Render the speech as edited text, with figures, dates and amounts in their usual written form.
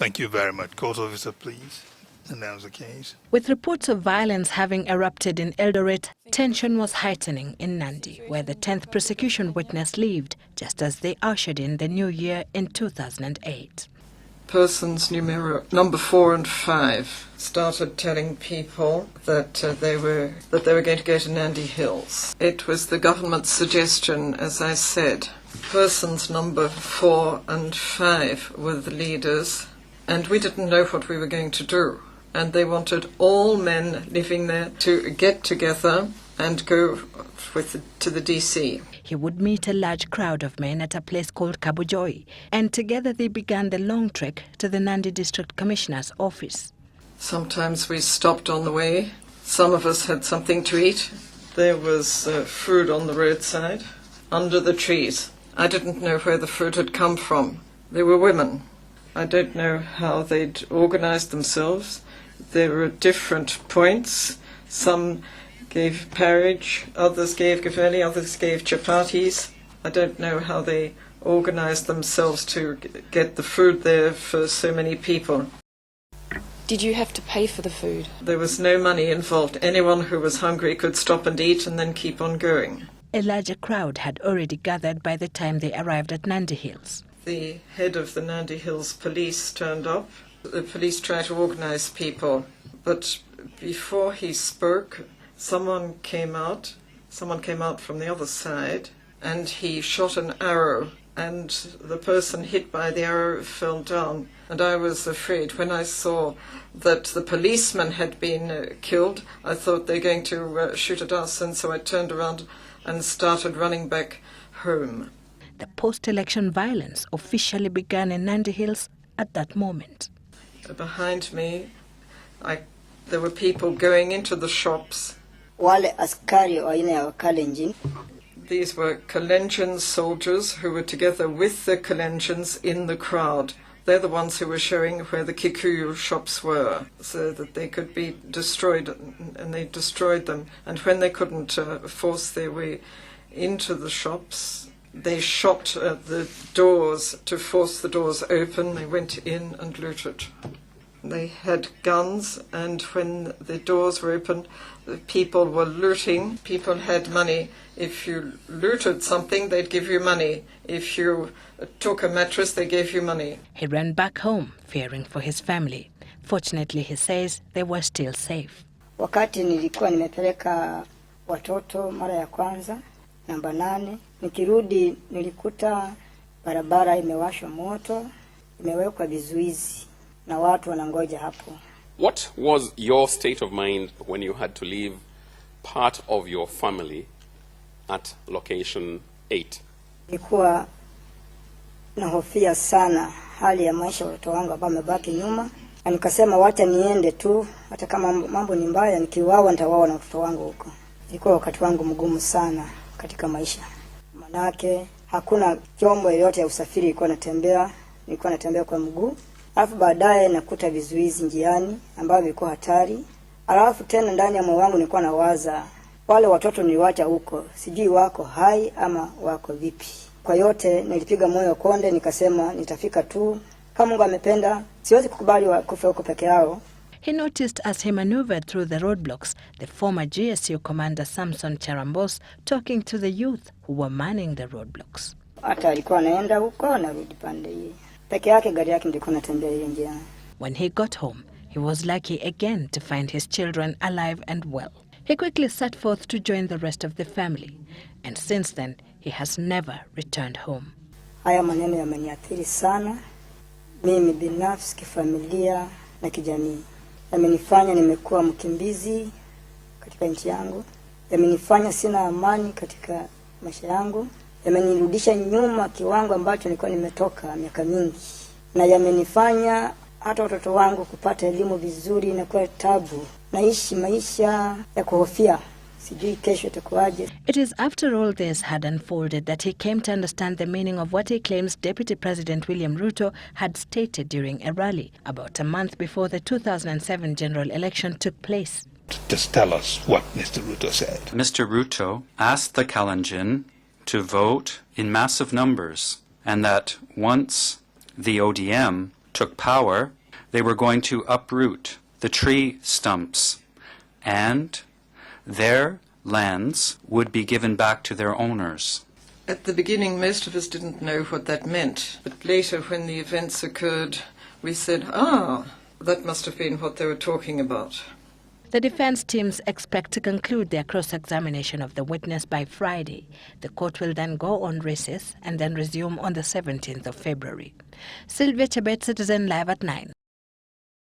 Thank you very much. Court officer, please announce the case. With reports of violence having erupted in Eldoret, tension was heightening in Nandi, where the 10th prosecution witness lived just as they ushered in the new year in 2008. Persons number 4 and 5 started telling people that they were going to go to Nandi Hills. It was the government's suggestion, as I said. Persons number 4 and 5 were the leaders, and we didn't know what we were going to do. And they wanted all men living there to get together and go to the DC. He would meet a large crowd of men at a place called Kabujoi, and together they began the long trek to the Nandi District Commissioner's office. Sometimes we stopped on the way. Some of us had something to eat. There was food on the roadside, under the trees. I didn't know where the food had come from. They were women. I don't know how they'd organized themselves. There were different points. Some gave porridge, others gave gaveli, others gave chapatis. I don't know how they organized themselves to get the food there for so many people. Did you have to pay for the food? There was no money involved. Anyone who was hungry could stop and eat and then keep on going. A larger crowd had already gathered by the time they arrived at Nandi Hills. The head of the Nandi Hills Police turned up. The police tried to organize people, but before he spoke, someone came out from the other side, and he shot an arrow, and the person hit by the arrow fell down. And I was afraid. When I saw that the policeman had been killed, I thought they were going to shoot at us, and so I turned around and started running back home. The post-election violence officially began in Nandi Hills at that moment. Behind me, there were people going into the shops. Wale askari wa aina ya Kalenjin. These were Kalenjin soldiers who were together with the Kalenjins in the crowd. They're the ones who were showing where the Kikuyu shops were, so that they could be destroyed, and they destroyed them. And when they couldn't force their way into the shops, they shot at the doors to force the doors open. They went in and looted. They had guns, and when the doors were opened, the people were looting. People had money. If you looted something, they'd give you money. If you took a mattress, they gave you money. He ran back home, fearing for his family. Fortunately, he says they were still safe. Wakati nilikuwa nimepeleka watoto mara ya kwanza, namba 8, nikirudi nilikuta barabara imewashwa moto, imewekwa vizuizi na watu wanangoja hapo. What was your state of mind when you had to leave part of your family at location 8? Nilikuwa nahofia sana hali ya maisha ya watoto wangu ambao wamebaki nyuma. Na nikasema wacha niende tu, hata kama mambo ni mbaya, nikiwawa nitawawa na watoto wangu huko. Ilikuwa wakati wangu mgumu sana katika maisha. Manake hakuna chombo yoyote ya usafiri ilikuwa natembea kwa mguu. Alafu baadaye nakuta vizuizi njiani ambavyo vilikuwa hatari. Alafu tena ndani ya moyo wangu nilikuwa nawaza wale watoto niliwacha huko, sijui wako hai ama wako vipi. Kwa yote nilipiga moyo konde, nikasema nitafika tu. Kama Mungu amependa, siwezi kukubali kufa huko peke yao. He noticed as he maneuvered through the roadblocks, the former GSU commander Samson Charambos talking to the youth who were manning the roadblocks. Hata alikuwa anaenda huko na rudi pande hii. Peke yake gari yake ndiko natembea hiyo njia. When he got home, he was lucky again to find his children alive and well. He quickly set forth to join the rest of the family, and since then he has never returned home. Haya maneno yameniathiri sana, mimi binafsi, kifamilia na kijamii. Yamenifanya nimekuwa mkimbizi katika nchi yangu. Yamenifanya sina amani katika maisha yangu. Yamenirudisha nyuma kiwango ambacho nilikuwa nimetoka miaka mingi. Na yamenifanya hata watoto wangu kupata elimu vizuri na kwa tabu. Naishi maisha ya kuhofia. Sijui kesho itakuwaje. It is after all this had unfolded that he came to understand the meaning of what he claims Deputy President William Ruto had stated during a rally about a month before the 2007 general election took place. Just tell us what Mr. Ruto said. Mr. Ruto asked the Kalenjin to vote in massive numbers, and that once the ODM took power, they were going to uproot the tree stumps, and their lands would be given back to their owners. At the beginning, most of us didn't know what that meant, but later when the events occurred, we said, that must have been what they were talking about. The defense teams expect to conclude their cross-examination of the witness by Friday. The court will then go on recess and then resume on the 17th of February. Sylvia Chebet, Citizen Live at 9.